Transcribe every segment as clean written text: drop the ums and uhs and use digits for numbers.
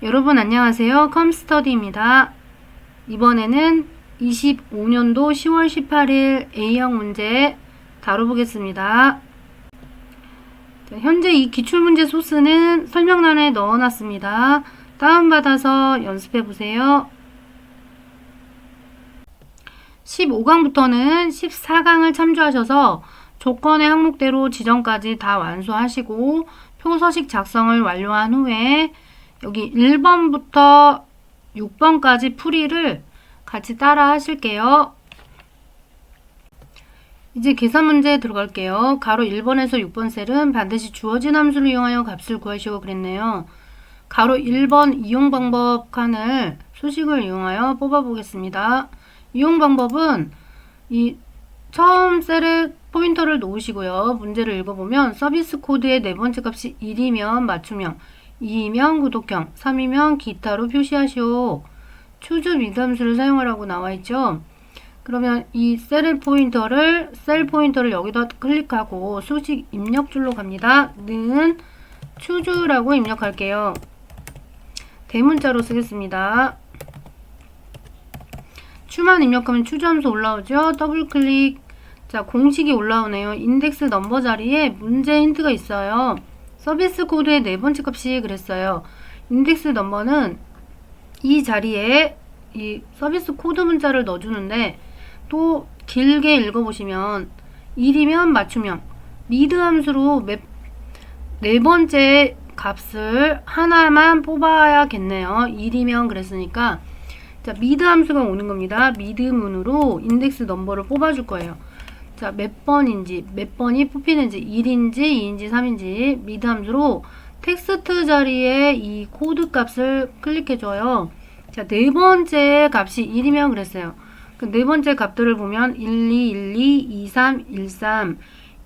여러분 안녕하세요. 컴스터디입니다. 이번에는 25년도 10월 18일 A형 문제 다뤄보겠습니다. 현재 이 기출문제 소스는 설명란에 넣어놨습니다. 다운받아서 연습해보세요. 15강부터는 14강을 참조하셔서 조건의 항목대로 지정까지 다 완수하시고 표서식 작성을 완료한 후에 여기 1번부터 6번까지 풀이를 같이 따라 하실게요. 이제 계산 문제에 들어갈게요. 가로 1번에서 6번 셀은 반드시 주어진 함수를 이용하여 값을 구하시오 그랬네요. 가로 1번 이용 방법 칸을 수식을 이용하여 뽑아 보겠습니다. 이용 방법은 이 처음 셀에 포인터를 놓으시고요. 문제를 읽어보면 서비스 코드의 네 번째 값이 1이면 맞춤형, 2이면 구독형, 3이면 기타로 표시하시오. 추주 미담수를 사용하라고 나와있죠. 그러면 이 셀 포인터를 여기다 클릭하고 수식 입력줄로 갑니다. 는 추주라고 입력할게요. 대문자로 쓰겠습니다. 추만 입력하면 추주함수 올라오죠. 더블클릭. 자, 공식이 올라오네요. 인덱스 넘버 자리에 문제 힌트가 있어요. 서비스 코드의 네 번째 값이 그랬어요. 인덱스 넘버는 이 자리에 이 서비스 코드 문자를 넣어주는데 또 길게 읽어보시면 1이면 맞춤형, 리드 함수로 네 번째 값을 하나만 뽑아야겠네요. 1이면 그랬으니까 자, 미드 함수가 오는 겁니다. 미드 문으로 인덱스 넘버를 뽑아줄 거예요. 자, 몇 번인지, 몇 번이 뽑히는지, 1인지, 2인지, 3인지 미드 함수로 텍스트 자리에 이 코드 값을 클릭해줘요. 자, 네 번째 값이 1이면 그랬어요. 그 네 번째 값들을 보면 1, 2, 1, 2, 2, 3, 1, 3,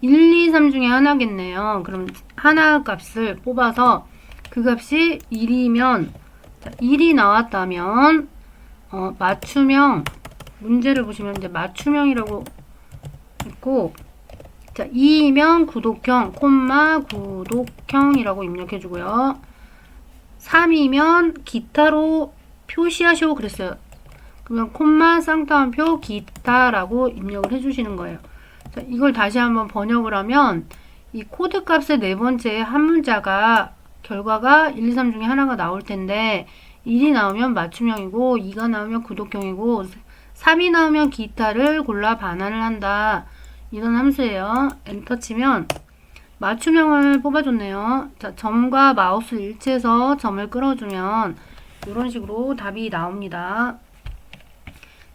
1, 2, 3 중에 하나겠네요. 그럼 하나 값을 뽑아서 그 값이 1이면, 자, 1이 나왔다면 맞춤형, 문제를 보시면 이제 맞춤형이라고 있고, 자, 2이면 구독형, 구독형이라고 입력해주고요. 3이면 기타로 표시하시오 그랬어요. 그러면 쌍따옴표 기타라고 입력을 해주시는 거예요. 자, 이걸 다시 한번 번역을 하면 이 코드 값의 네 번째 한 문자가 결과가 1, 2, 3 중에 하나가 나올 텐데 1이 나오면 맞춤형이고 2가 나오면 구독형이고 3이 나오면 기타를 골라 반환을 한다. 이런 함수예요. 엔터 치면 맞춤형을 뽑아줬네요. 자, 점과 마우스 일치해서 점을 끌어주면 이런 식으로 답이 나옵니다.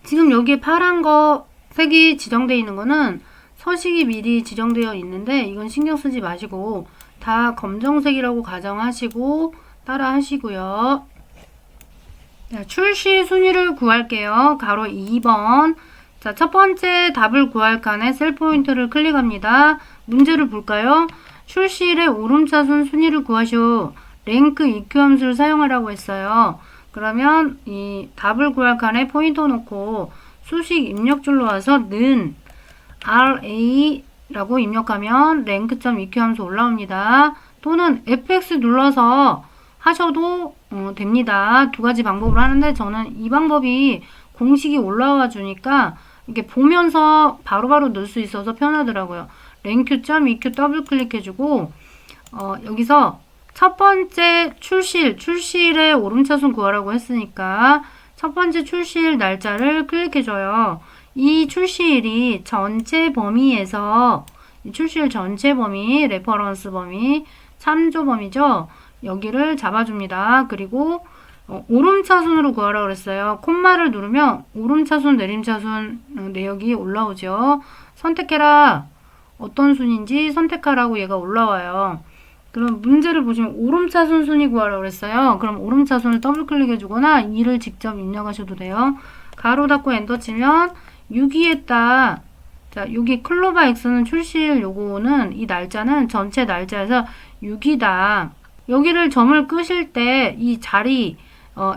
지금 여기에 파란 거 색이 지정되어 있는 거는 서식이 미리 지정되어 있는데 이건 신경 쓰지 마시고 다 검정색이라고 가정하시고 따라 하시고요. 자, 출시 순위를 구할게요. 가로 2번. 자, 첫 번째 답을 구할 칸에 셀 포인터를 클릭합니다. 문제를 볼까요? 출시일의 오름차순 순위를 구하시오. 랭크 EQ 함수를 사용하라고 했어요. 그러면 이 답을 구할 칸에 포인터 놓고 수식 입력줄로 와서 는 RA라고 입력하면 랭크.EQ 함수 올라옵니다. 또는 FX 눌러서 하셔도 됩니다. 두 가지 방법을 하는데 저는 이 방법이 공식이 올라와 주니까 이렇게 보면서 바로바로 넣을 수 있어서 편하더라고요. 랭크.EQ 더블 클릭해주고 여기서 첫 번째 출시일의 오름차순 구하라고 했으니까 첫 번째 출시일 날짜를 클릭해줘요. 이 출시일이 전체 범위에서 이 출시일 전체 범위, 레퍼런스 범위, 참조 범위죠. 여기를 잡아줍니다. 그리고 오름차순으로 구하라고 그랬어요. 콤마를 누르면 오름차순, 내림차순 내역이 올라오죠. 선택해라. 어떤 순인지 선택하라고 얘가 올라와요. 그럼 문제를 보시면 오름차순 순위 구하라고 그랬어요. 그럼 오름차순을 더블 클릭해 주거나 2를 직접 입력하셔도 돼요. 가로 닫고 엔터 치면 6위에다 자, 여기 클로바 X는 출시일 요거는 이 날짜는 전체 날짜에서 6이다. 여기를 점을 끄실 때 이 자리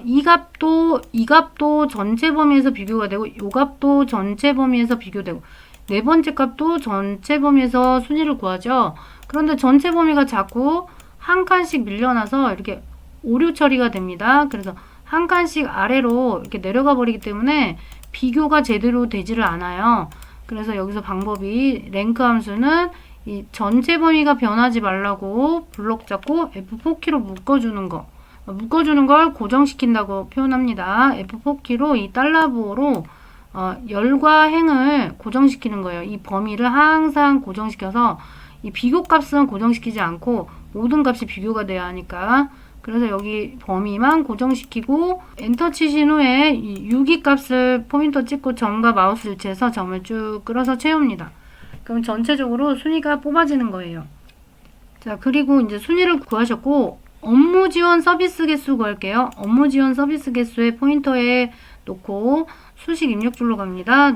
이 값도 전체 범위에서 비교가 되고 이 값도 전체 범위에서 비교되고 네 번째 값도 전체 범위에서 순위를 구하죠. 그런데 전체 범위가 자꾸 한 칸씩 밀려나서 이렇게 오류 처리가 됩니다. 그래서 한 칸씩 아래로 이렇게 내려가 버리기 때문에 비교가 제대로 되지를 않아요. 그래서 여기서 방법이 랭크 함수는 이 전체 범위가 변하지 말라고 블록 잡고 F4키로 묶어주는 거. 묶어주는 걸 고정시킨다고 표현합니다. F4키로 이 달러부호로 열과 행을 고정시키는 거예요. 이 범위를 항상 고정시켜서 이 비교 값은 고정시키지 않고 모든 값이 비교가 돼야 하니까 그래서 여기 범위만 고정시키고 엔터 치신 후에 이 유기 값을 포인터 찍고 점과 마우스 일치해서 점을 쭉 끌어서 채웁니다. 그럼 전체적으로 순위가 뽑아지는 거예요. 자, 그리고 이제 순위를 구하셨고 업무 지원 서비스 개수 구할게요. 업무 지원 서비스 개수에 포인터에 놓고 수식 입력줄로 갑니다.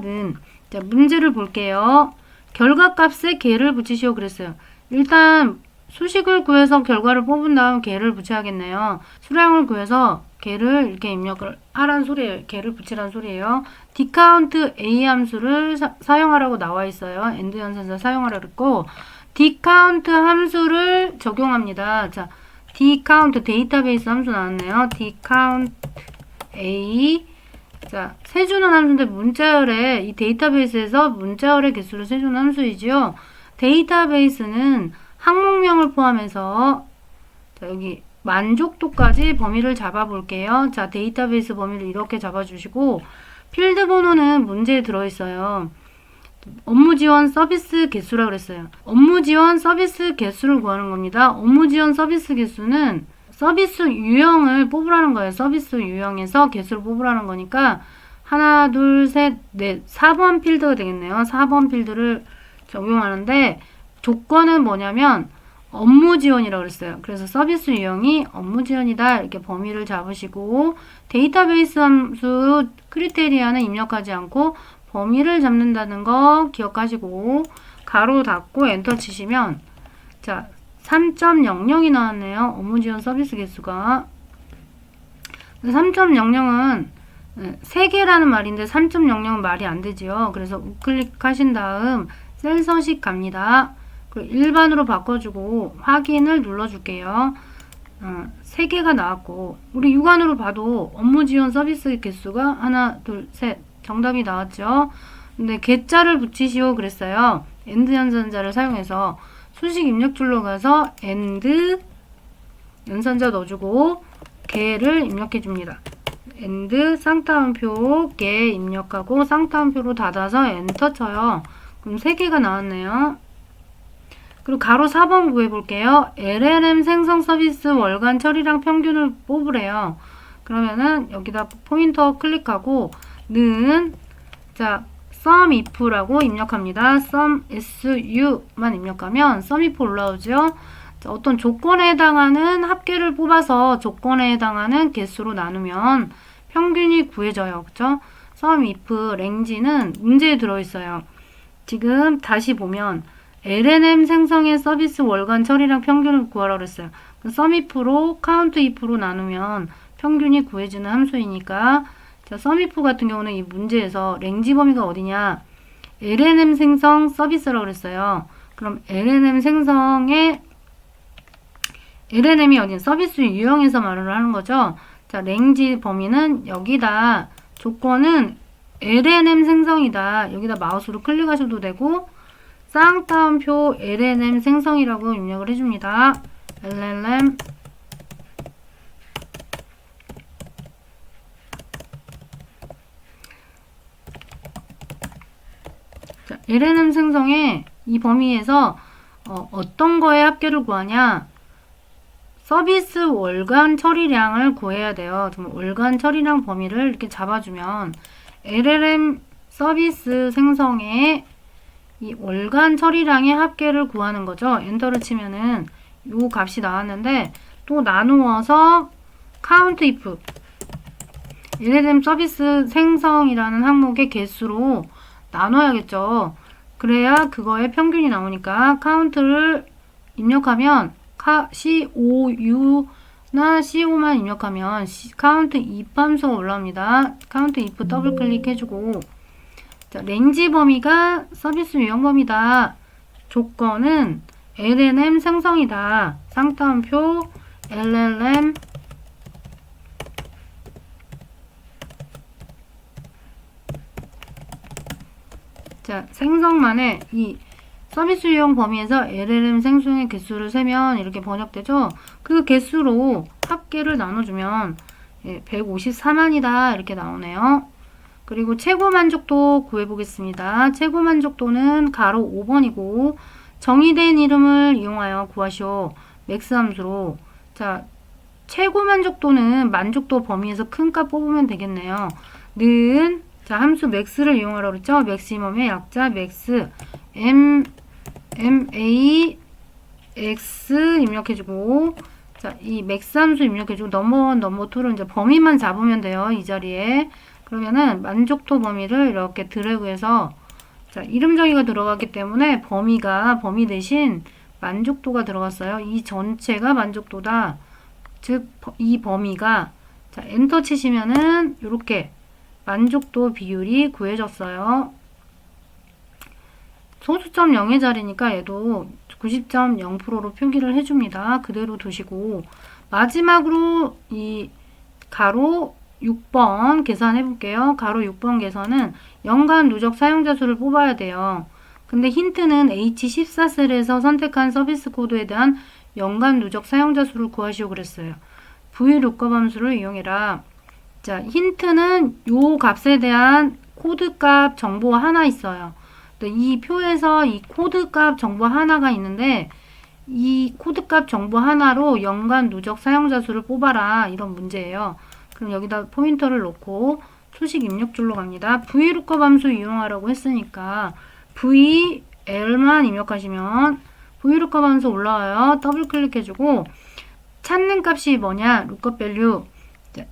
자, 문제를 볼게요. 결과값에 개를 붙이시오 그랬어요. 일단 수식을 구해서 결과를 뽑은 다음 개를 붙여야겠네요. 수량을 구해서 개를 이렇게 입력을 하란 소리예요. 개를 붙이란 소리예요. dcount a 함수를 사용하라고 나와 있어요. end 연산자 사용하라고 그랬고 dcount 함수를 적용합니다. 자, dcount 데이터베이스 함수 나왔네요. dcount a 자, 세주는 함수인데 문자열의 이 데이터베이스에서 문자열의 개수를 세주는 함수이지요. 데이터베이스는 항목명을 포함해서 자, 여기 만족도까지 범위를 잡아 볼게요. 자, 데이터베이스 범위를 이렇게 잡아주시고 필드 번호는 문제에 들어있어요. 업무 지원 서비스 개수라고 그랬어요. 업무 지원 서비스 개수를 구하는 겁니다. 업무 지원 서비스 개수는 서비스 유형을 뽑으라는 거예요. 서비스 유형에서 개수를 뽑으라는 거니까 하나, 둘, 셋, 넷, 4번 필드가 되겠네요. 4번 필드를 적용하는데 조건은 뭐냐면 업무 지원이라고 그랬어요. 그래서 서비스 유형이 업무 지원이다. 이렇게 범위를 잡으시고 데이터베이스 함수 크리테리아는 입력하지 않고 범위를 잡는다는 거 기억하시고 가로 닫고 엔터 치시면 자 3.00이 나왔네요. 업무 지원 서비스 개수가 3.00은 3개라는 말인데 3.00은 말이 안 되지요. 그래서 우클릭하신 다음 셀 서식 갑니다. 그리고 일반으로 바꿔주고 확인을 눌러줄게요. 3개가 나왔고 우리 육안으로 봐도 업무 지원 서비스 개수가 하나, 둘, 셋 정답이 나왔죠. 근데 개자를 붙이시오 그랬어요. end 연산자를 사용해서 수식 입력줄로 가서 end 연산자 넣어주고 개를 입력해 줍니다. end 쌍따옴표 개 입력하고 쌍따옴표로 닫아서 엔터 쳐요. 그럼 3개가 나왔네요. 그리고 가로 4번 구해볼게요. LLM 생성 서비스 월간 처리량 평균을 뽑으래요. 그러면은 여기다 포인터 클릭하고 는 자 sum if라고 입력합니다. sum su만 입력하면 sum if 올라오죠. 자, 어떤 조건에 해당하는 합계를 뽑아서 조건에 해당하는 개수로 나누면 평균이 구해져요. 그쵸? sum if range는 문제에 들어있어요. 지금 다시 보면 LNM 생성의 서비스 월간 처리량 평균을 구하라고 그랬어요. sum if로 count if로 나누면 평균이 구해지는 함수이니까 자, sum if 같은 경우는 이 문제에서 랭지 범위가 어디냐? LNM 생성 서비스라고 그랬어요. 그럼 LNM 생성의 LNM이 어디 서비스 유형에서 말을 하는 거죠. 자, 랭지 범위는 여기다 조건은 LNM 생성이다. 여기다 마우스로 클릭하셔도 되고 쌍따옴표 LNM 생성이라고 입력을 해줍니다. LLM 자, LNM 생성의 이 범위에서 어떤 거에 합계를 구하냐? 서비스 월간 처리량을 구해야 돼요. 월간 처리량 범위를 이렇게 잡아주면 LLM 서비스 생성의 이 월간 처리량의 합계를 구하는 거죠. 엔터를 치면은 요 값이 나왔는데 또 나누어서 count if LLM 서비스 생성이라는 항목의 개수로 나눠야겠죠. 그래야 그거의 평균이 나오니까 count를 입력하면 COU나 CO만 입력하면 count if 함수가 올라옵니다. count if 더블 클릭해주고 자, 랭지 범위가 서비스 유형 범위다. 조건은 LNM 생성이다. 쌍따옴표 LLM 자, 생성만에 이 서비스 유형 범위에서 LLM 생성의 개수를 세면 이렇게 번역되죠. 그 개수로 합계를 나눠주면 154만이다 이렇게 나오네요. 그리고 최고 만족도 구해보겠습니다. 최고 만족도는 가로 5번이고 정의된 이름을 이용하여 구하시오. 맥스 함수로. 자, 최고 만족도는 만족도 범위에서 큰 값 뽑으면 되겠네요. 는 자, 함수 맥스를 이용하라고 그랬죠. 맥시멈의 약자 맥스 MA X 입력해주고, 자, 이 맥스 함수 입력해주고, 넘버1, 넘버2를 이제 범위만 잡으면 돼요. 이 자리에. 그러면은 만족도 범위를 이렇게 드래그해서, 자, 이름 정의가 들어갔기 때문에 범위 대신 만족도가 들어갔어요. 이 전체가 만족도다. 즉, 이 범위가, 자, 엔터 치시면은 이렇게 만족도 비율이 구해졌어요. 소수점 0의 자리니까 얘도 90.0%로 표기를 해줍니다. 그대로 두시고, 마지막으로 이 가로 6번 계산해 볼게요. 가로 6번 계산은 연간 누적 사용자 수를 뽑아야 돼요. 근데 힌트는 H14셀에서 선택한 서비스 코드에 대한 연간 누적 사용자 수를 구하시오 그랬어요. VLOOKUP 함수를 이용해라. 자, 힌트는 요 값에 대한 코드값 정보 하나 있어요. 이 표에서 이 코드값 정보 하나가 있는데 이 코드값 정보 하나로 연간 누적 사용자 수를 뽑아라. 이런 문제예요. 그럼 여기다 포인터를 놓고 수식 입력줄로 갑니다. VLOOKUP 함수 이용하라고 했으니까 VL만 입력하시면 VLOOKUP 함수 올라와요. 더블 클릭해주고 찾는 값이 뭐냐? lookup value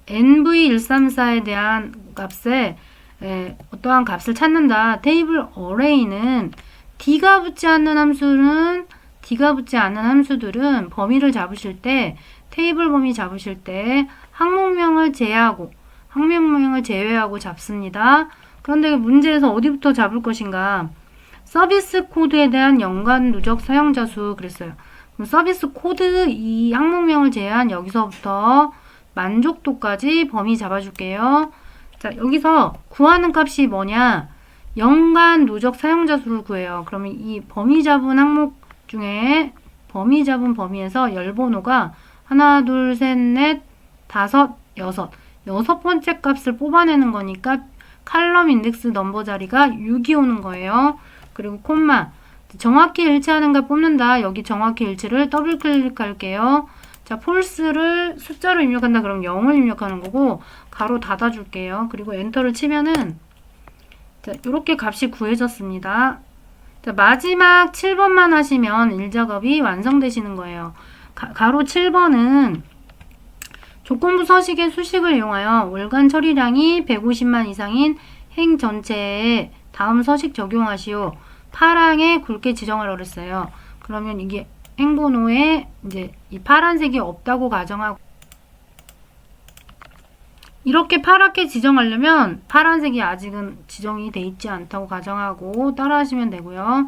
NV134에 대한 값에 어떠한 값을 찾는다. 테이블 어레이는 D가 붙지 않는 함수들은 범위를 잡으실 때 테이블 범위 잡으실 때 항목명을 제외하고 잡습니다. 그런데 문제에서 어디부터 잡을 것인가? 서비스 코드에 대한 연간 누적 사용자 수 그랬어요. 그럼 서비스 코드 이 항목명을 제외한 여기서부터 만족도까지 범위 잡아줄게요. 자, 여기서 구하는 값이 뭐냐? 연간 누적 사용자 수를 구해요. 그러면 이 범위 잡은 항목 중에 범위 잡은 범위에서 열번호가 하나, 둘, 셋, 넷, 다섯, 여섯 번째 값을 뽑아내는 거니까 칼럼 인덱스 넘버 자리가 6이 오는 거예요. 그리고 콤마 정확히 일치하는 값 뽑는다. 여기 정확히 일치를 더블 클릭할게요. 자, 폴스를 숫자로 입력한다. 그럼 0을 입력하는 거고 가로 닫아줄게요. 그리고 엔터를 치면은 자, 이렇게 값이 구해졌습니다. 자, 마지막 7번만 하시면 일작업이 완성되시는 거예요. 가로 7번은 조건부 서식의 수식을 이용하여 월간 처리량이 150만 이상인 행 전체에 다음 서식 적용하시오. 파랑에 굵게 지정하라고 그랬어요. 그러면 이게 행번호에 이제 이 파란색이 없다고 가정하고 이렇게 파랗게 지정하려면 파란색이 아직은 지정이 돼 있지 않다고 가정하고 따라하시면 되고요.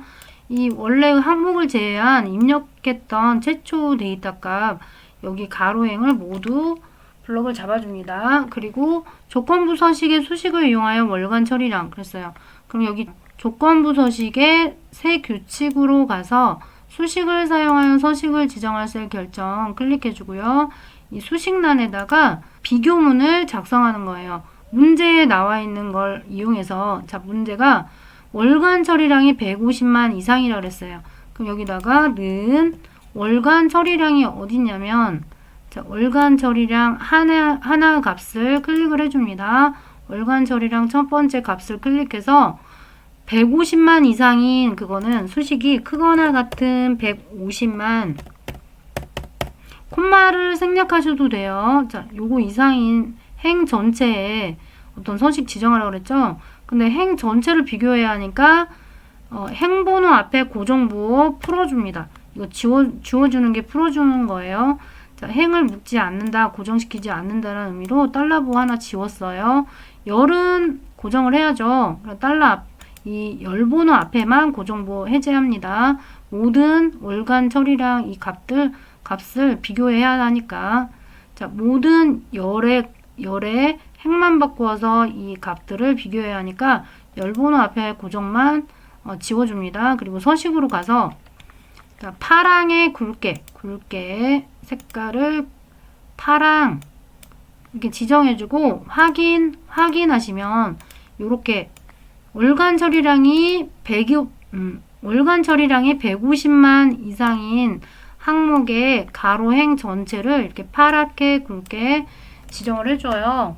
이 원래 항목을 제외한 입력했던 최초 데이터 값 여기 가로행을 모두 블럭을 잡아줍니다. 그리고 조건부 서식의 수식을 이용하여 월간 처리량 그랬어요. 그럼 여기 조건부 서식의 새 규칙으로 가서 수식을 사용하여 서식을 지정할 셀 결정 클릭해주고요. 이 수식란에다가 비교문을 작성하는 거예요. 문제에 나와 있는 걸 이용해서 자 문제가 월간 처리량이 150만 이상이라고 그랬어요. 그럼 여기다가 는 월간 처리량이 어디냐면 자 월간 처리량 하나 값을 클릭을 해줍니다. 월간 처리량 첫 번째 값을 클릭해서 150만 이상인 그거는 수식이 크거나 같은 150만 콤마를 생략하셔도 돼요. 자, 요거 이상인 행 전체에 어떤 서식 지정하라고 그랬죠? 근데 행 전체를 비교해야 하니까 행번호 앞에 고정부호 풀어줍니다. 이거 지워주는 게 풀어주는 거예요. 자, 행을 묻지 않는다, 고정시키지 않는다는 의미로 달러부 하나 지웠어요. 열은 고정을 해야죠. 달러 이 열번호 앞에만 고정부호 해제합니다. 모든 월간 처리량 이 값을 비교해야 하니까 자 모든 열의 행만 바꾸어서 이 값들을 비교해야 하니까 열번호 앞에 고정만 지워줍니다. 그리고 서식으로 가서 자, 파랑의 굵게 색깔을 파랑 이렇게 지정해주고 확인하시면 이렇게 월간 처리량이 150만 이상인 항목의 가로행 전체를 이렇게 파랗게 굵게 지정을 해줘요.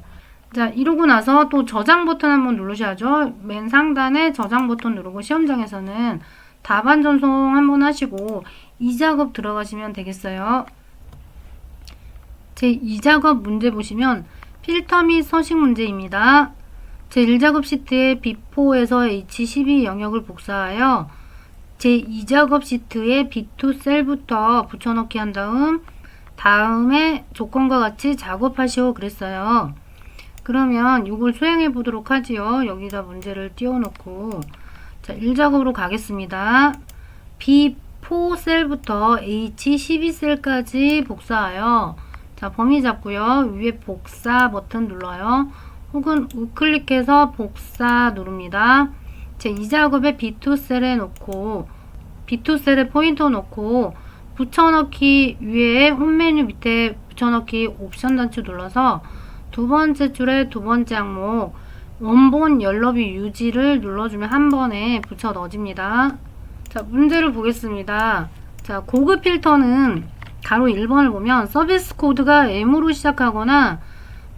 자, 이러고 나서 또 저장 버튼 한번 누르셔야죠. 맨 상단에 저장 버튼 누르고 시험장에서는 답안 전송 한번 하시고 이 작업 들어가시면 되겠어요. 제 2작업 문제 보시면 필터 및 서식 문제입니다. 제 1작업 시트에 B4에서 H12 영역을 복사하여 제 2작업 시트에 B2 셀부터 붙여넣기 한 다음에 조건과 같이 작업하시오 그랬어요. 그러면 이걸 수행해 보도록 하지요. 여기다 문제를 띄워놓고 자, 1작업으로 가겠습니다. B4 셀부터 H12 셀까지 복사하여 자, 범위 잡고요. 위에 복사 버튼 눌러요. 혹은 우클릭해서 복사 누릅니다. 제 2작업에 B2 셀에 놓고 B2 셀에 포인터 놓고 붙여넣기 위에 홈 메뉴 밑에 붙여넣기 옵션 단추 눌러서 두 번째 줄에 두 번째 항목 원본 열너비 유지를 눌러주면 한 번에 붙여 넣어집니다. 자, 문제를 보겠습니다. 자, 고급 필터는 가로 1번을 보면 서비스 코드가 M으로 시작하거나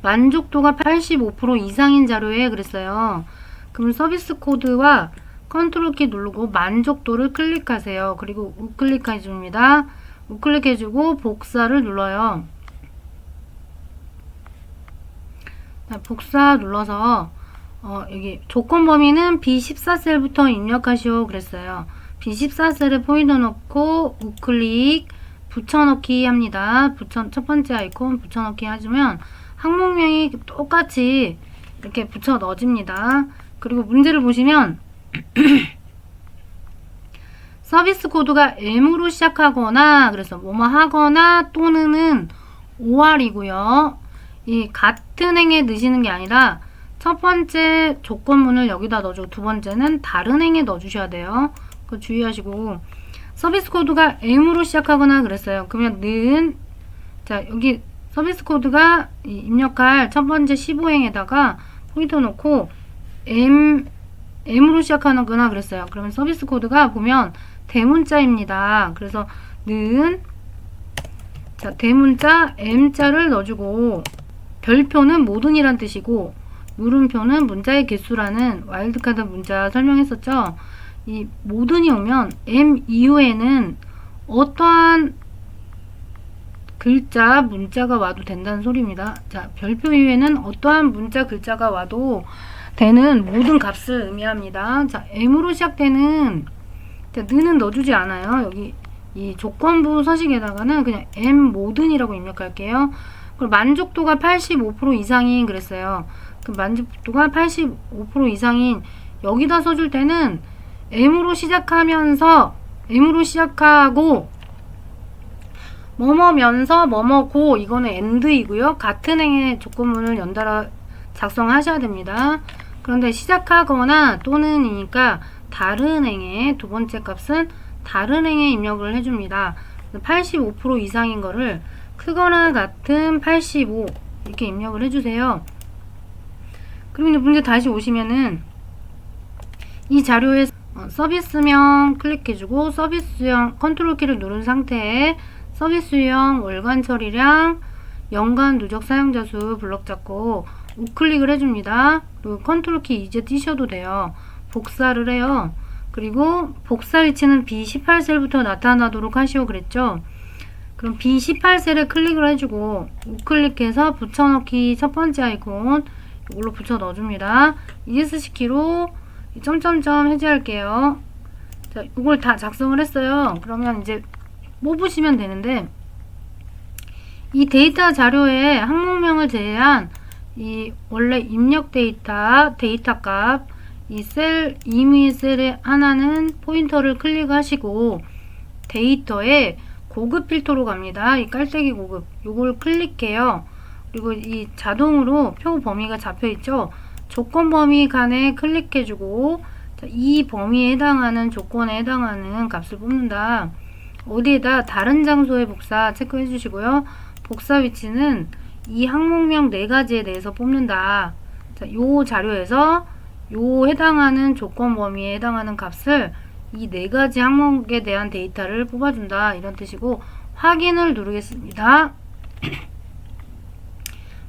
만족도가 85% 이상인 자료에 그랬어요. 그럼 서비스 코드와 컨트롤 키 누르고 만족도를 클릭하세요. 그리고 우클릭해 줍니다. 우클릭해 주고 복사를 눌러요. 자, 복사 눌러서 여기 조건 범위는 B14 셀부터 입력하시오 그랬어요. B14 셀에 포인터 넣고 우클릭 붙여넣기 합니다. 첫 번째 아이콘 붙여넣기 해주면 항목명이 똑같이 이렇게 붙여 넣어집니다. 그리고 문제를 보시면 서비스 코드가 M으로 시작하거나 그래서 뭐뭐 하거나 또는은 OR이고요. 이 같은 행에 넣으시는 게 아니라 첫 번째 조건문을 여기다 넣어주고 두 번째는 다른 행에 넣어주셔야 돼요. 그거 주의하시고 서비스 코드가 M으로 시작하거나 그랬어요. 그러면 는 자, 여기 서비스 코드가 입력할 첫 번째 15행에다가 포인터 놓고 M으로 시작하거나 그랬어요. 그러면 서비스 코드가 보면 대문자입니다. 그래서 는 자, 대문자 M자를 넣어주고 별표는 모든이란 뜻이고 물음표는 문자의 개수라는 와일드카드 문자 설명했었죠. 이 모든이 오면 M 이후에는 어떠한 글자, 문자가 와도 된다는 소리입니다. 자, 별표 이후에는 어떠한 문자, 글자가 와도 되는 모든 값을 의미합니다. 자, M으로 시작되는 자, 는은 넣어주지 않아요. 여기 이 조건부 서식에다가는 그냥 M 모든이라고 입력할게요. 그리고 만족도가 85% 이상인 그랬어요. 그 만족도가 85% 이상인 여기다 써줄 때는 M으로 시작하면서 M으로 시작하고 뭐뭐면서 뭐뭐고 이거는 AND이고요. 같은 행의 조건문을 연달아 작성하셔야 됩니다. 그런데 시작하거나 또는이니까 다른 행의 두 번째 값은 다른 행에 입력을 해줍니다. 85% 이상인 거를 크거나 같은 85 이렇게 입력을 해주세요. 그리고 이제 문제 다시 오시면은 이 자료에 서비스명 클릭해주고 서비스형 컨트롤 키를 누른 상태에 서비스형 월간 처리량 연간 누적 사용자 수 블럭 잡고 우클릭을 해줍니다. 그리고 컨트롤 키 이제 띄셔도 돼요. 복사를 해요. 그리고 복사 위치는 B18 셀부터 나타나도록 하시오 그랬죠. 그럼 B18 셀에 클릭을 해주고 우클릭해서 붙여넣기 첫 번째 아이콘 이걸로 붙여 넣어줍니다. ESC 키로 점점점 해제할게요. 자, 이걸 다 작성을 했어요. 그러면 이제 뽑으시면 되는데 이 데이터 자료에 항목명을 제외한 이 원래 입력 데이터 값 이 셀 임의 셀에 하나는 포인터를 클릭하시고 데이터에 고급 필터로 갑니다. 이 깔때기 고급 요걸 클릭해요. 그리고 이 자동으로 표 범위가 잡혀 있죠. 조건 범위 칸에 클릭해주고 자, 이 범위에 해당하는 조건에 해당하는 값을 뽑는다. 어디에다 다른 장소에 복사 체크해 주시고요. 복사 위치는 이 항목명 4가지에 대해서 뽑는다. 자, 요 자료에서 요 해당하는 조건 범위에 해당하는 값을 이 4가지 항목에 대한 데이터를 뽑아준다. 이런 뜻이고 확인을 누르겠습니다.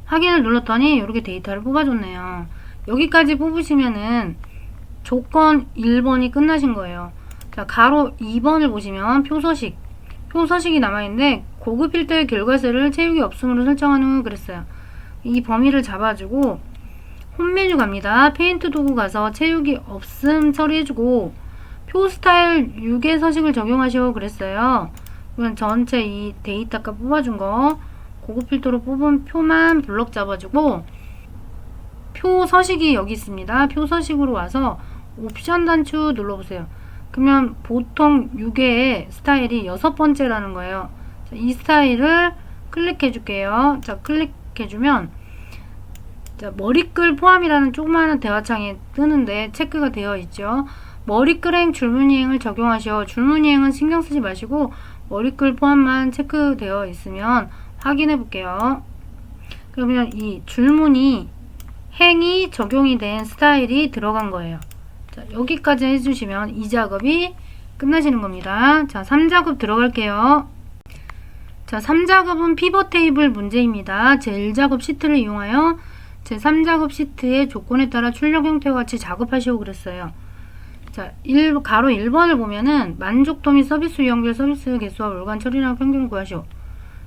확인을 눌렀더니 이렇게 데이터를 뽑아줬네요. 여기까지 뽑으시면은 조건 1번이 끝나신 거예요. 자, 가로 2번을 보시면 표서식이 남아있는데 고급 필터의 결과세를 채우기 없음으로 설정한 후 그랬어요. 이 범위를 잡아주고 홈 메뉴 갑니다. 페인트 도구 가서 채우기 없음 처리해주고 표 스타일 6의 서식을 적용하시오 그랬어요. 그러면 전체 이 데이터값 뽑아준 거 고급 필터로 뽑은 표만 블럭 잡아주고 표 서식이 여기 있습니다. 표 서식으로 와서 옵션 단추 눌러보세요. 그러면 보통 6개의 스타일이 6번째라는 거예요. 자, 이 스타일을 클릭해 줄게요. 자, 클릭해주면 자, 머리끌 포함이라는 조그마한 대화창이 뜨는데 체크가 되어 있죠. 머리끌행 줄무늬행을 적용하시오. 줄무늬행은 신경 쓰지 마시고 머리끌 포함만 체크되어 있으면 확인해 볼게요. 그러면 이 줄무늬 행이 적용이 된 스타일이 들어간 거예요. 자, 여기까지 해주시면 이 작업이 끝나시는 겁니다. 자, 3작업 들어갈게요. 자, 3작업은 피벗 테이블 문제입니다. 제1작업 시트를 이용하여 제3작업 시트의 조건에 따라 출력 형태와 같이 작업하시오 그랬어요. 자, 가로 1번을 보면은 만족도 및 서비스 유형별 서비스 개수와 월간 처리량 평균을 구하시오.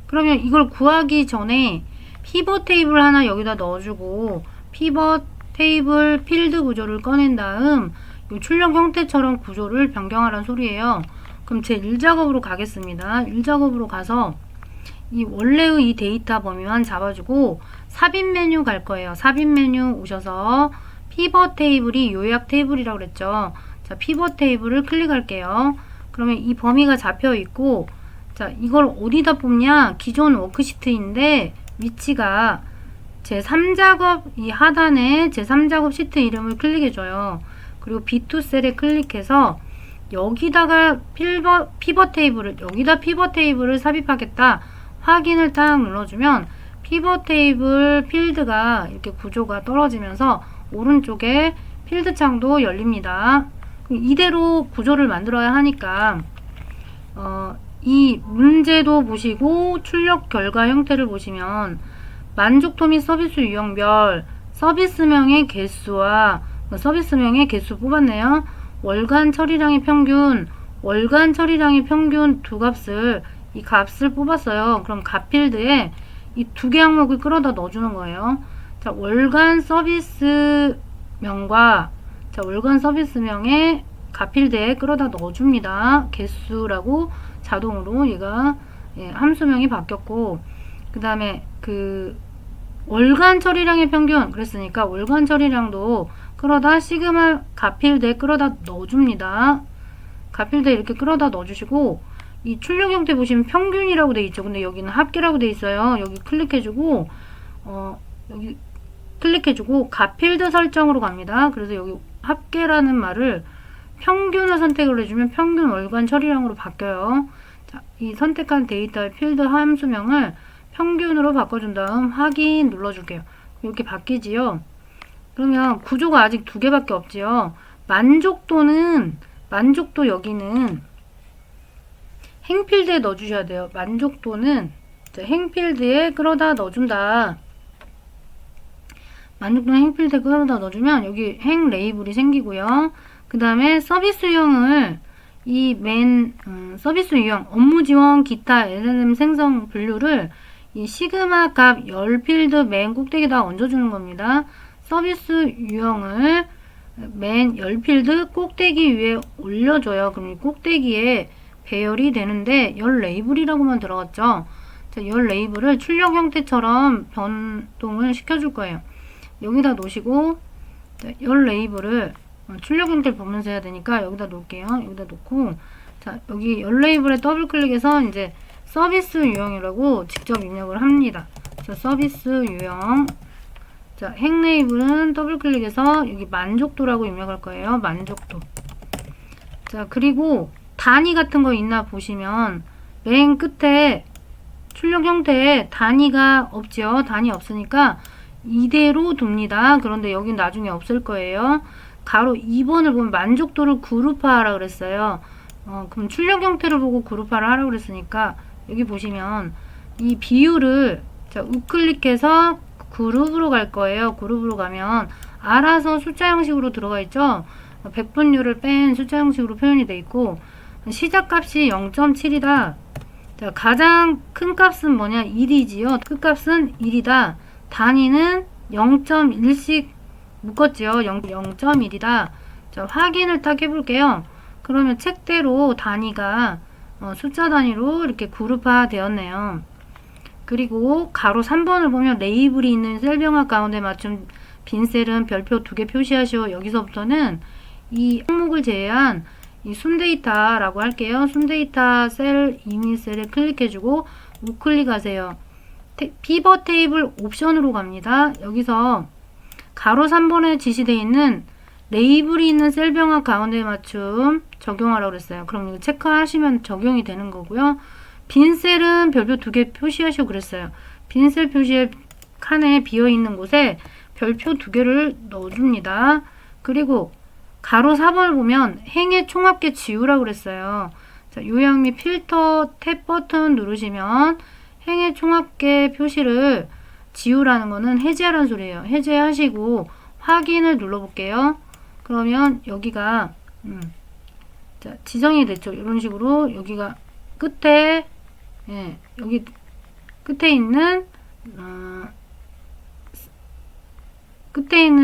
그러면 이걸 구하기 전에 피벗 테이블 하나 여기다 넣어주고 피벗 테이블 필드 구조를 꺼낸 다음 이 출력 형태처럼 구조를 변경하라는 소리예요. 그럼 제 1작업으로 가겠습니다. 1작업으로 가서 이 원래의 이 데이터 범위만 잡아주고 삽입 메뉴 갈 거예요. 삽입 메뉴 오셔서 피벗 테이블이 요약 테이블이라고 그랬죠. 자, 피벗 테이블을 클릭할게요. 그러면 이 범위가 잡혀 있고 자, 이걸 어디다 뽑냐? 기존 워크시트인데 위치가 제3작업 이 하단에 제3작업 시트 이름을 클릭해줘요. 그리고 B2 셀에 클릭해서 여기다가 피벗 테이블을 삽입하겠다. 확인을 딱 눌러주면 피벗 테이블 필드가 이렇게 구조가 떨어지면서 오른쪽에 필드 창도 열립니다. 이대로 구조를 만들어야 하니까 이 문제도 보시고 출력 결과 형태를 보시면 만족도 및 서비스 유형별 서비스명의 개수와 서비스명의 개수 뽑았네요. 월간 처리량의 평균 두 값을 이 값을 뽑았어요. 그럼 값 필드에 이 2개 항목을 끌어다 넣어주는 거예요. 자, 월간 서비스명과 월간 서비스명의 값 필드에 끌어다 넣어줍니다. 개수라고 자동으로 얘가 함수명이 바뀌었고 그 다음에 그 월간 처리량의 평균 그랬으니까 월간 처리량도 끌어다 시그마 값 필드에 끌어다 넣어줍니다. 값 필드에 이렇게 끌어다 넣어주시고 이 출력 형태 보시면 평균이라고 돼 있죠. 근데 여기는 합계라고 돼 있어요. 여기 클릭해주고 여기 클릭해주고 값 필드 설정으로 갑니다. 그래서 여기 합계라는 말을 평균을 선택을 해주면 평균 월간 처리량으로 바뀌어요. 자, 이 선택한 데이터의 필드 함수명을 평균으로 바꿔준 다음 확인 눌러줄게요. 이렇게 바뀌지요. 그러면 구조가 아직 2개밖에 없지요. 만족도 여기는 행필드에 넣어주셔야 돼요. 만족도는 행필드에 끌어다 넣어준다. 만족도는 행필드에 끌어다 넣어주면 여기 행 레이블이 생기고요. 그 다음에 서비스 유형을 서비스 유형, 업무 지원, 기타, LLM 생성 분류를 이 시그마 값 열 필드 맨 꼭대기에다 얹어주는 겁니다. 서비스 유형을 맨 열 필드 꼭대기 위에 올려줘요. 그럼 이 꼭대기에 배열이 되는데 열 레이블이라고만 들어갔죠. 자, 열 레이블을 출력 형태처럼 변동을 시켜줄 거예요. 여기다 놓으시고 자, 열 레이블을 출력 형태를 보면서 해야 되니까 여기다 놓을게요. 여기다 놓고 자, 여기 열 레이블에 더블 클릭해서 이제 서비스 유형이라고 직접 입력을 합니다. 자, 서비스 유형 자, 행 레이블은 더블 클릭해서 여기 만족도라고 입력할 거예요. 만족도. 자, 그리고 단위 같은 거 있나 보시면 맨 끝에 출력 형태에 단위가 없죠. 단위 없으니까 이대로 둡니다. 그런데 여긴 나중에 없을 거예요. 가로 2번을 보면 만족도를 그룹화하라 그랬어요. 그럼 출력 형태를 보고 그룹화를 하라고 그랬으니까 여기 보시면 이 비율을 자, 우클릭해서 그룹으로 갈 거예요. 그룹으로 가면 알아서 숫자 형식으로 들어가 있죠. 백분율을 뺀 숫자 형식으로 표현이 되어 있고 시작값이 0.7이다. 자, 가장 큰 값은 뭐냐? 1이지요. 끝값은 1이다. 단위는 0.1씩 묶었지요. 0.1이다. 자, 확인을 딱 해볼게요. 그러면 책대로 단위가 숫자 단위로 이렇게 그룹화 되었네요. 그리고 가로 3번을 보면 레이블이 있는 셀병합 가운데 맞춤 빈 셀은 별표 2개 표시하시오. 여기서부터는 이 항목을 제외한 이 순데이터라고 할게요. 순데이터 셀 이미 셀에 클릭해주고 우클릭하세요. 피벗 테이블 옵션으로 갑니다. 여기서 가로 3번에 지시되어 있는 레이블이 있는 셀병합 가운데 맞춤 적용하라고 그랬어요. 그럼 이거 체크하시면 적용이 되는 거고요. 빈 셀은 별표 2개 표시하시고 그랬어요. 빈 셀 표시에 칸에 비어있는 곳에 별표 2개를 넣어줍니다. 그리고 가로 4번을 보면 행의 총합계 지우라고 그랬어요. 자, 요약 및 필터 탭 버튼 누르시면 행의 총합계 표시를 지우라는 거는 해제하라는 소리예요. 해제하시고 확인을 눌러볼게요. 그러면 여기가 자, 지정이 됐죠. 이런 식으로 여기가 끝에 여기 끝에 있는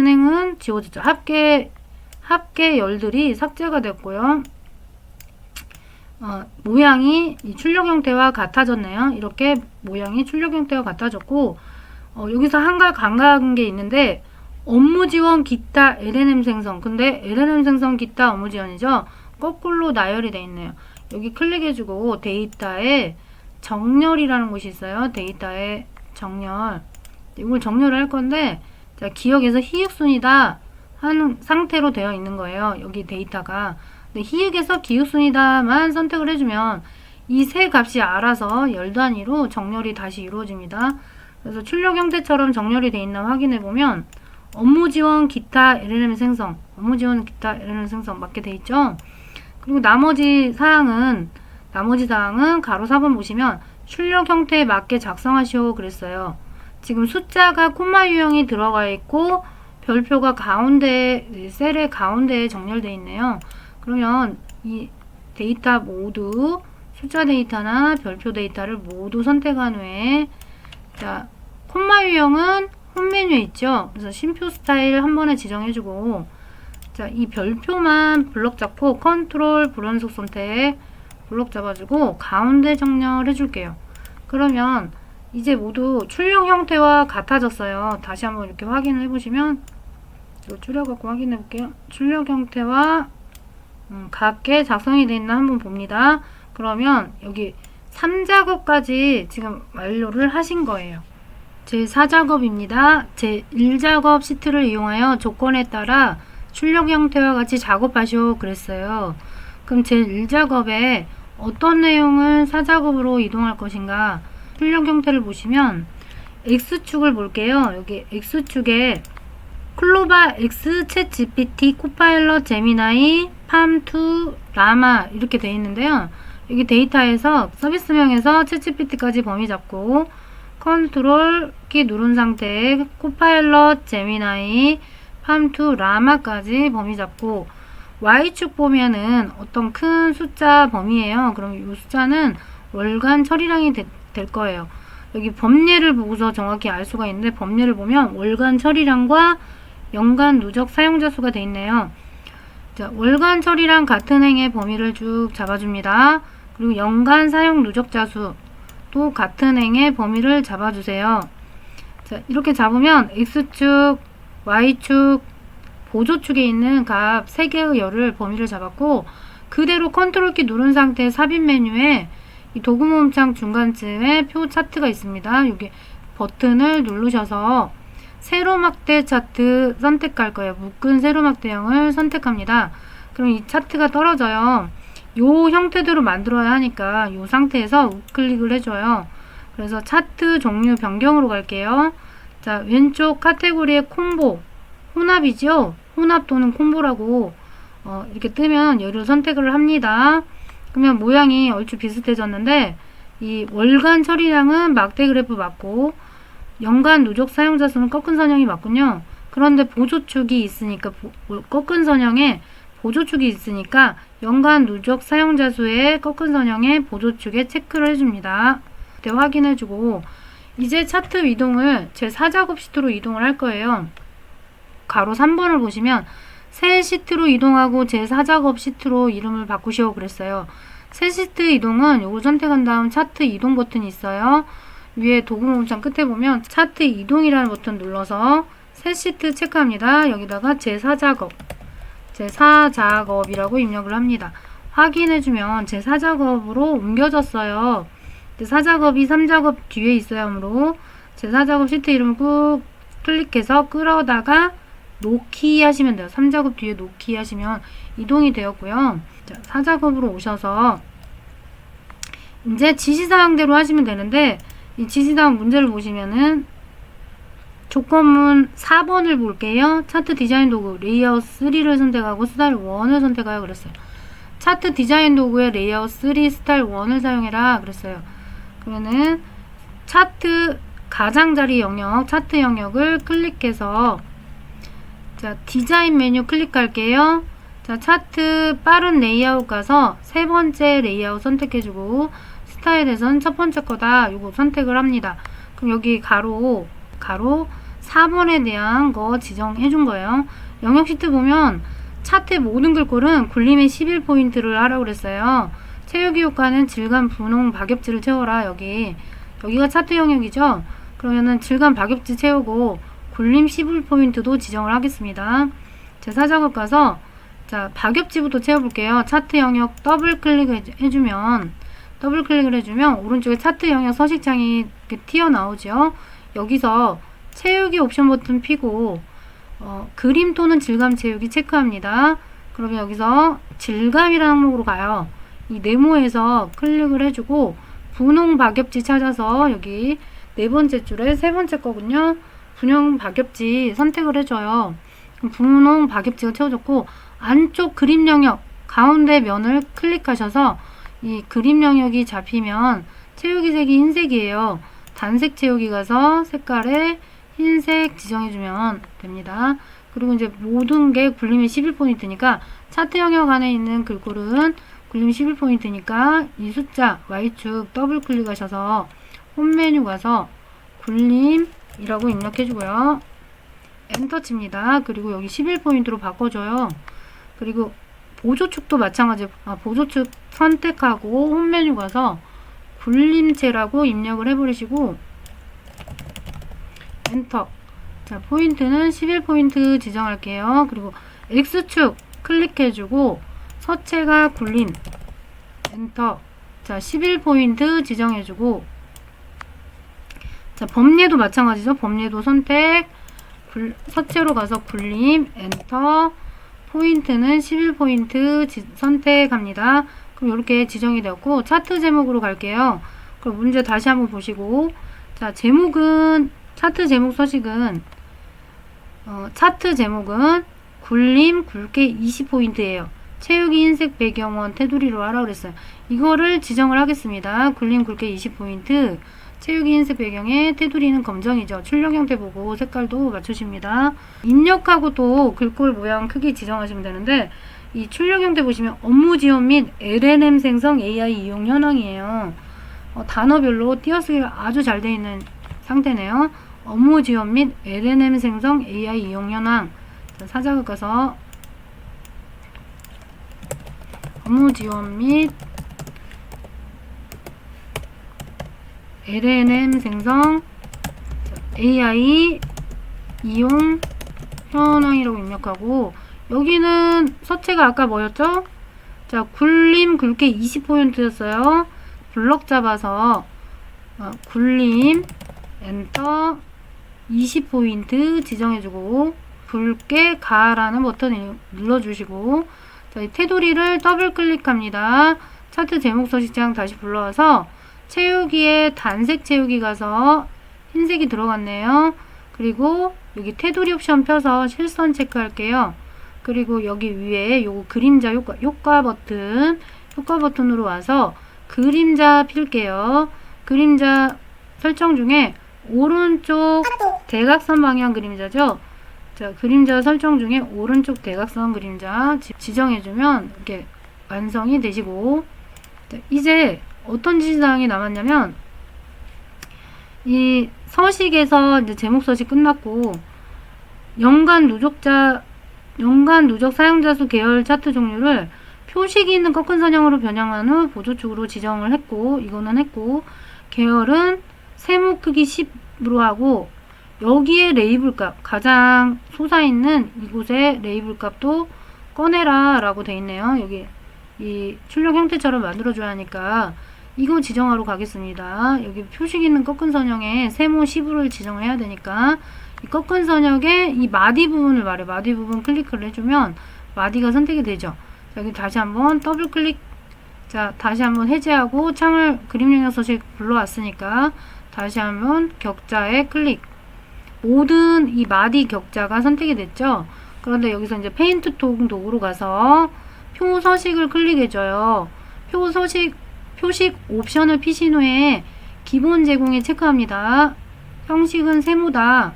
행은 지워졌죠. 합계 열들이 삭제가 됐고요. 모양이 이 출력 형태와 같아졌네요. 이렇게 모양이 출력 형태와 같아졌고 여기서 한가 간과한 게 있는데 업무 지원 기타 LNM 생성. 근데 LNM 생성 기타 업무 지원이죠. 거꾸로 나열이 되어 있네요. 여기 클릭해주고 데이터에 정렬이라는 곳이 있어요. 데이터에 정렬. 이걸 정렬을 할 건데 자, 기억에서 희읍순이다 하는 상태로 되어 있는 거예요. 여기 데이터가. 근데 희역에서 기읍순이다만 선택을 해주면 이 세 값이 알아서 열 단위로 정렬이 다시 이루어집니다. 그래서 출력 형태처럼 정렬이 되어 있나 확인해 보면 업무 지원 기타 LLM 생성, 업무 지원 기타 LLM 생성 맞게 되어 있죠. 그리고 나머지 사항은 가로 4번 보시면 출력 형태에 맞게 작성하시오 그랬어요. 지금 숫자가 콤마 유형이 들어가 있고 별표가 가운데 셀의 가운데에 정렬되어 있네요. 그러면 이 데이터 모두 숫자 데이터나 별표 데이터를 모두 선택한 후에 자, 콤마 유형은 홈 메뉴에 있죠. 그래서 심표 스타일 한 번에 지정해주고 자, 이 별표만 블럭 잡고 컨트롤 불연속 선택 블럭 잡아주고 가운데 정렬해 줄게요. 그러면 이제 모두 출력 형태와 같아졌어요. 다시 한번 이렇게 확인을 해보시면 이거 줄여갖고 확인해 볼게요. 출력 형태와 같게 작성이 되어 있나 한번 봅니다. 그러면 여기 3작업까지 지금 완료를 하신 거예요. 제 4작업입니다. 제 1작업 시트를 이용하여 조건에 따라 출력 형태와 같이 작업하시오 그랬어요. 그럼 제 1작업에 어떤 내용을 4작업으로 이동할 것인가 출력 형태를 보시면 X축을 볼게요. 여기 X축에 클로바 X, 챗 GPT, 코파일럿, 제미나이, 팜2, 라마 이렇게 되어 있는데요. 여기 데이터에서 서비스명에서 챗 GPT까지 범위 잡고 컨트롤 키 누른 상태에 코파일럿, 제미나이, 팜2, 라마까지 범위 잡고 Y축 보면은 어떤 큰 숫자 범위예요. 그럼 이 숫자는 월간 처리량이 될 거예요. 여기 범례를 보고서 정확히 알 수가 있는데 범례를 보면 월간 처리량과 연간 누적 사용자 수가 되어 있네요. 자, 월간 처리량 같은 행의 범위를 쭉 잡아줍니다. 그리고 연간 사용 누적자 수도 같은 행의 범위를 잡아주세요. 자, 이렇게 잡으면 X축, Y축, 보조축에 있는 값 3개의 열을 범위를 잡았고 그대로 컨트롤 키 누른 상태 삽입 메뉴에 이 도구 모음창 중간쯤에 표 차트가 있습니다. 여기 버튼을 누르셔서 세로 막대 차트 선택할 거예요. 묶은 세로 막대형을 선택합니다. 그럼 이 차트가 떨어져요. 요 형태대로 만들어야 하니까 요 상태에서 우클릭을 해줘요. 그래서 차트 종류 변경으로 갈게요. 자, 왼쪽 카테고리에 콤보, 혼합이죠? 혼합 또는 콤보라고 이렇게 뜨면 얘를 선택을 합니다. 그러면 모양이 얼추 비슷해졌는데 이 월간 처리량은 막대 그래프 맞고 연간 누적 사용자 수는 꺾은 선형이 맞군요. 그런데 보조축이 있으니까 꺾은 선형에 보조축이 있으니까 연간 누적 사용자 수의 꺾은 선형의 보조축에 체크를 해줍니다. 그때 확인해주고 이제 차트 이동을 제 4작업 시트로 이동을 할 거예요. 가로 3번을 보시면 새 시트로 이동하고 제 4작업 시트로 이름을 바꾸시오 그랬어요. 새 시트 이동은 요거 선택한 다음 차트 이동 버튼이 있어요. 위에 도구문장 끝에 보면 차트 이동이라는 버튼 눌러서 새 시트 체크합니다. 여기다가 제 4작업 제 4작업이라고 입력을 합니다. 확인해주면 제 4작업으로 옮겨졌어요. 제 4작업이 3작업 뒤에 있어야 하므로 제 4작업 시트 이름을 꾹 클릭해서 끌어다가 놓기 하시면 돼요. 3작업 뒤에 놓기 하시면 이동이 되었고요. 자, 4작업으로 오셔서 이제 지시사항대로 하시면 되는데 이 지시사항 문제를 보시면은 조건문 4번을 볼게요. 차트 디자인 도구 레이아웃 3를 선택하고 스타일 1을 선택하여 그랬어요. 차트 디자인 도구에 레이아웃 3 스타일 1을 사용해라 그랬어요. 그러면은 차트 가장자리 영역 차트 영역을 클릭해서 자, 디자인 메뉴 클릭할게요. 자, 차트 빠른 레이아웃 가서 세 번째 레이아웃 선택해주고 스타일에선 첫 번째 거다. 요거 선택을 합니다. 그럼 여기 가로 4번에 대한 거 지정해준 거예요. 영역 시트 보면 차트의 모든 글꼴은 굴림의 11포인트를 하라고 그랬어요. 채우기 효과는 질감, 분홍, 박엽지를 채워라. 여기가 차트 영역이죠. 그러면은 질감, 박엽지 채우고 굴림 11포인트도 지정을 하겠습니다. 제 4작업 가서 자, 박엽지부터 채워볼게요. 차트 영역 더블 클릭을 해주면 오른쪽에 차트 영역 서식창이 이렇게 튀어나오죠. 여기서 채우기 옵션 버튼 피고 그림 또는 질감 채우기 체크합니다. 그러면 여기서 질감이라는 항목으로 가요. 이 네모에서 클릭을 해주고 분홍 박엽지 찾아서 여기 네 번째 줄에 세 번째 거군요. 분홍 박엽지 선택을 해줘요. 분홍 박엽지가 채워졌고 안쪽 그림 영역 가운데 면을 클릭하셔서 이 그림 영역이 잡히면 채우기 색이 흰색이에요. 단색 채우기 가서 색깔에 흰색 지정해주면 됩니다. 그리고 이제 모든 게 굴림이 11포인트니까 차트 영역 안에 있는 글꼴은 굴림 11포인트니까 이 숫자 Y축 더블 클릭하셔서 홈 메뉴 가서 굴림이라고 입력해주고요. 엔터 칩니다. 그리고 여기 11포인트로 바꿔줘요. 그리고 보조축도 마찬가지로 보조축 선택하고 홈 메뉴 가서 굴림체라고 입력을 해버리시고 엔터. 자, 포인트는 11포인트 지정할게요. 그리고 X축 클릭해주고 서체가 굴림 엔터. 자, 11포인트 지정해주고 자, 범례도 마찬가지죠. 범례도 선택 서체로 가서 굴림 엔터. 포인트는 11포인트 선택합니다. 그럼 이렇게 지정이 되었고 차트 제목으로 갈게요. 그럼 문제 다시 한번 보시고 자, 제목은 차트 제목 서식은 차트 제목은 굴림 굵게 20포인트예요. 채우기 흰색 배경원 테두리로 하라 그랬어요. 이거를 지정을 하겠습니다. 굴림 굵게 20포인트 채우기 흰색 배경에 테두리는 검정이죠. 출력 형태 보고 색깔도 맞추십니다. 입력하고 또 글꼴 모양 크기 지정하시면 되는데 이 출력 형태 보시면 업무 지원 및 LLM 생성 AI 이용 현황이에요. 단어별로 띄어쓰기가 아주 잘 되어 있는 상태네요. 업무 지원 및 LLM 생성 AI 이용 현황. 자, 4작업 가서 업무 지원 및 LLM 생성 AI 이용 현황이라고 입력하고 여기는 서체가 아까 뭐였죠? 자, 굴림 굵게 20포인트였어요. 블럭 잡아서 굴림 엔터. 20포인트 지정해주고 붉게 가라는 버튼을 눌러주시고, 자, 이 테두리를 더블 클릭합니다. 차트 제목 서식창 다시 불러와서 채우기에 단색 채우기 가서 흰색이 들어갔네요. 그리고 여기 테두리 옵션 펴서 실선 체크할게요. 그리고 여기 위에 요거 그림자 효과 버튼으로 와서 그림자 필게요. 그림자 설정 중에 오른쪽 대각선 방향 그림자죠. 자, 그림자 설정 중에 오른쪽 대각선 그림자 지정해주면 이렇게 완성이 되시고, 자, 이제 어떤 지시사항이 남았냐면, 이 서식에서 이제 제목 서식 끝났고, 연간 누적 사용자 수 계열 차트 종류를 표식이 있는 꺾은 선형으로 변형한 후 보조축으로 지정을 했고, 이거는 했고, 계열은 세모 크기 10으로 하고, 여기에 레이블 값, 가장 솟아있는 이곳에 레이블 값도 꺼내라 라고 돼 있네요. 여기 이 출력 형태처럼 만들어줘야 하니까 이거 지정하러 가겠습니다. 여기 표식 있는 꺾은 선형에 세모 10을 지정을 해야 되니까 이 꺾은 선형의 이 마디 부분을 말해, 마디 부분 클릭을 해주면 마디가 선택이 되죠. 여기 다시 한번 더블 클릭. 자, 다시 한번 해제하고 창을 그림 영역 서식 불러왔으니까 다시 한번 격자에 클릭. 모든 이 마디 격자가 선택이 됐죠. 그런데 여기서 이제 페인트 톤 도구로 가서 표 서식을 클릭해줘요. 표식 옵션을 피신 후에 기본 제공에 체크합니다. 형식은 세모다.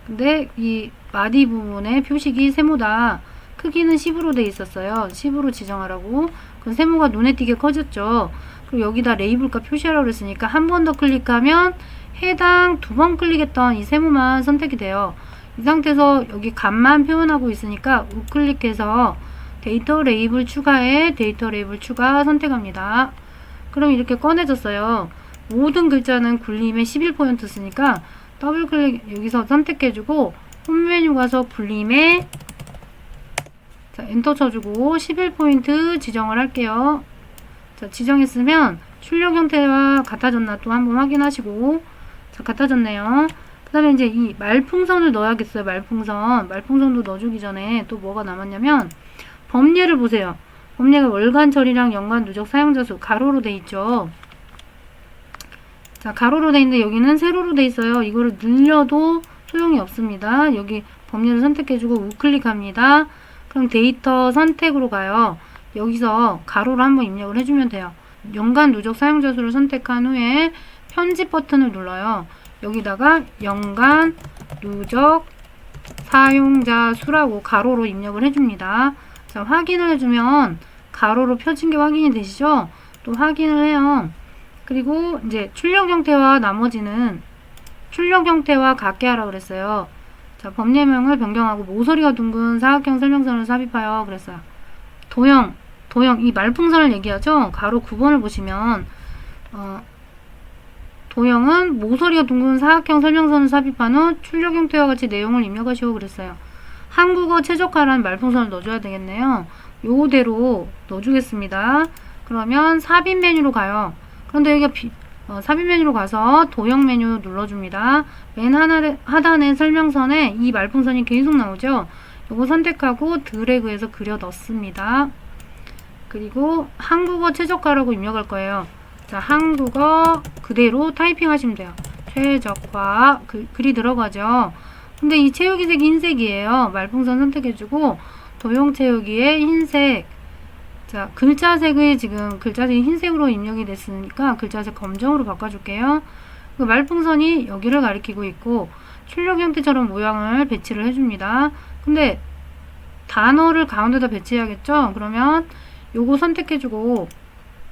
근데 이 마디 부분의 표식이 세모다. 크기는 10으로 돼 있었어요. 10으로 지정하라고. 그 세모가 눈에 띄게 커졌죠. 그리고 여기다 레이블 값 표시하라고 그랬으니까 한 번 더 클릭하면 해당 2번 클릭했던 이 세모만 선택이 돼요. 이 상태에서 여기 값만 표현하고 있으니까 우클릭해서 데이터 레이블 추가에 데이터 레이블 추가 선택합니다. 그럼 이렇게 꺼내졌어요. 모든 글자는 굴림에 11% 쓰니까 더블 클릭 여기서 선택해주고 홈 메뉴 가서 굴림에 자, 엔터 쳐주고 11포인트 지정을 할게요. 자, 지정했으면 출력 형태와 같아졌나 또 한번 확인하시고, 자, 같아졌네요. 그 다음에 이제 이 말풍선을 넣어야겠어요. 말풍선도 넣어주기 전에 또 뭐가 남았냐면 범례를 보세요. 범례가 월간 처리랑 연간 누적 사용자 수 가로로 돼 있죠. 자, 가로로 돼 있는데 여기는 세로로 돼 있어요. 이거를 늘려도 소용이 없습니다. 여기 범례를 선택해주고 우클릭합니다. 그럼 데이터 선택으로 가요. 여기서 가로로 한번 입력을 해주면 돼요. 연간 누적 사용자 수를 선택한 후에 편집 버튼을 눌러요. 여기다가 연간 누적 사용자 수라고 가로로 입력을 해줍니다. 자, 확인을 해주면 가로로 펴진 게 확인이 되시죠? 또 확인을 해요. 그리고 이제 출력 형태와 나머지는 출력 형태와 같게 하라 그랬어요. 자, 법례명을 변경하고 모서리가 둥근 사각형 설명선을 삽입하여 그랬어요. 도형 이 말풍선을 얘기하죠. 가로 9번을 보시면 도형은 모서리가 둥근 사각형 설명선을 삽입한 후 출력 형태와 같이 내용을 입력하시오 그랬어요. 한국어 최적화라는 말풍선을 넣어줘야 되겠네요. 요대로 넣어주겠습니다. 그러면 삽입 메뉴로 가요. 그런데 여기가 삽입 메뉴로 가서 도형 메뉴 눌러줍니다. 맨 하단에 설명선에 이 말풍선이 계속 나오죠. 요거 선택하고 드래그해서 그려 넣습니다. 그리고 한국어 최적화라고 입력할 거예요. 자, 한국어 그대로 타이핑 하시면 돼요. 최적화 글이 들어가죠. 근데 이 채우기 색이 흰색이에요. 말풍선 선택해주고 도형 채우기에 흰색. 자, 글자색이 지금 글자색이 흰색으로 입력이 됐으니까 글자색 검정으로 바꿔줄게요. 그 말풍선이 여기를 가리키고 있고 출력 형태처럼 모양을 배치를 해줍니다. 근데 단어를 가운데다 배치해야겠죠? 그러면 요거 선택해주고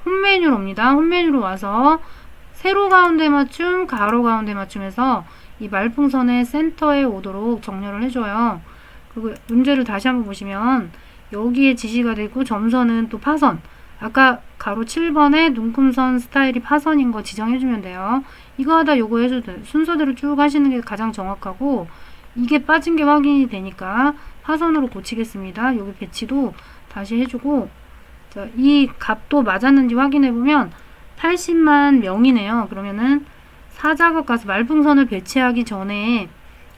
홈 메뉴로 옵니다. 홈 메뉴로 와서 세로 가운데 맞춤, 가로 가운데 맞춤해서 이 말풍선의 센터에 오도록 정렬을 해줘요. 그리고 문제를 다시 한번 보시면 여기에 지시가 되고 점선은 또 파선. 아까 가로 7번에 눈금선 스타일이 파선인 거 지정해주면 돼요. 이거 하다 요거 해줘도 돼요. 순서대로 쭉 하시는 게 가장 정확하고 이게 빠진 게 확인이 되니까 파선으로 고치겠습니다. 여기 배치도 다시 해주고 자, 이 값도 맞았는지 확인해보면 80만 명이네요. 그러면은 사작업 가서 말풍선을 배치하기 전에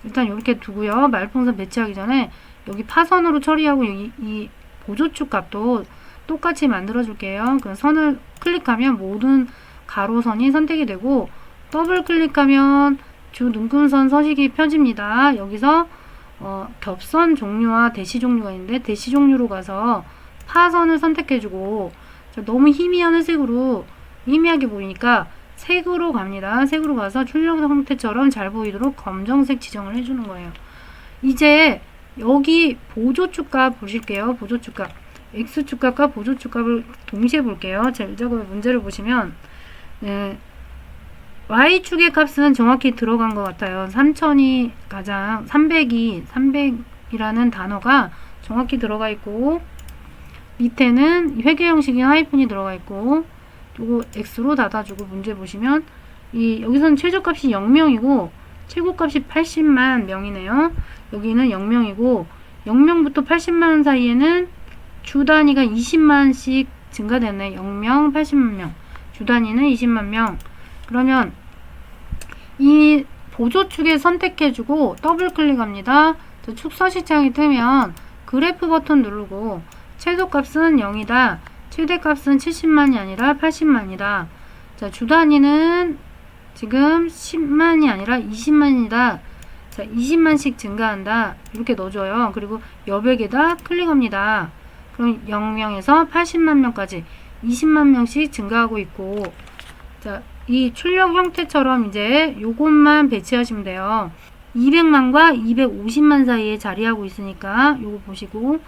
일단 이렇게 두고요. 말풍선 배치하기 전에 여기 파선으로 처리하고 이 보조축 값도 똑같이 만들어 줄게요. 그럼 선을 클릭하면 모든 가로선이 선택이 되고 더블 클릭하면 주 눈금선 서식이 펴집니다. 여기서 겹선 종류와 대시 종류가 있는데 대시 종류로 가서 파선을 선택해주고 너무 희미한 회색으로 희미하게 보이니까 색으로 갑니다. 색으로 가서 출력 형태처럼 잘 보이도록 검정색 지정을 해주는 거예요. 이제 여기 보조축값 보실게요. 보조축값 X축값과 보조축값을 동시에 볼게요. 제 작업의 문제를 보시면 Y축의 값은 정확히 들어간 것 같아요. 3000이 가장 300이라는 단어가 정확히 들어가 있고 밑에는 회계 형식인 하이픈이 들어가 있고 요거 X로 닫아주고 문제 보시면 여기서는 최저값이 0명이고 최고값이 80만 명이네요. 여기는 0명이고 0명부터 80만 사이에는 주 단위가 20만씩 증가됐네. 0명, 80만 명. 주 단위는 20만 명. 그러면 이 보조축에 선택해주고 더블 클릭합니다. 축 서식창이 뜨면 그래프 버튼 누르고 최소값은 0이다. 최대값은 70만이 아니라 80만이다. 자, 주 단위는 지금 10만이 아니라 20만이다. 자, 20만씩 증가한다. 이렇게 넣어줘요. 그리고 여백에다 클릭합니다. 그럼 0명에서 80만 명까지 20만 명씩 증가하고 있고, 자, 이 출력 형태처럼 이제 요것만 배치하시면 돼요. 200만과 250만 사이에 자리하고 있으니까 요거 보시고,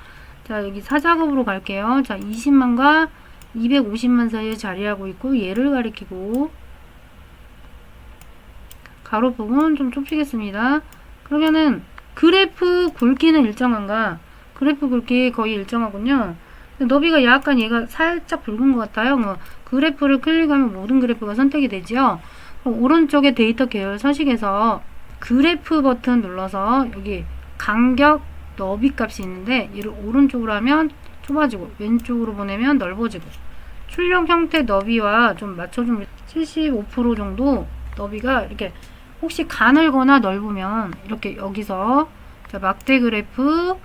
자, 여기 사작업으로 갈게요. 자, 20만과 250만 사이에 자리하고 있고 얘를 가리키고 가로 부분 좀 좁히겠습니다. 그러면은 그래프 굵기는 일정한가? 그래프 굵기 거의 일정하군요. 너비가 약간 얘가 살짝 굵은 것 같아요. 그래프를 클릭하면 모든 그래프가 선택이 되죠. 그럼 오른쪽에 데이터 계열 서식에서 그래프 버튼 눌러서 여기 간격 너비 값이 있는데 얘를 오른쪽으로 하면 좁아지고 왼쪽으로 보내면 넓어지고 출력 형태 너비와 좀 맞춰주면 75% 정도 너비가 이렇게 혹시 가늘거나 넓으면 이렇게 여기서 막대 그래프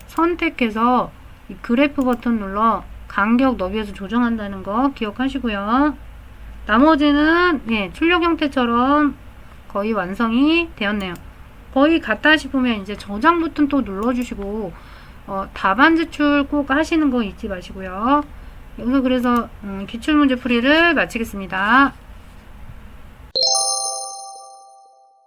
선택해서 이 그래프 버튼 눌러 간격 너비에서 조정한다는 거 기억하시고요. 나머지는 출력 형태처럼 거의 완성이 되었네요. 거의 같다 싶으면 이제 저장 버튼 또 눌러주시고 답안 제출 꼭 하시는 거 잊지 마시고요. 여기서 그래서 기출문제 풀이를 마치겠습니다.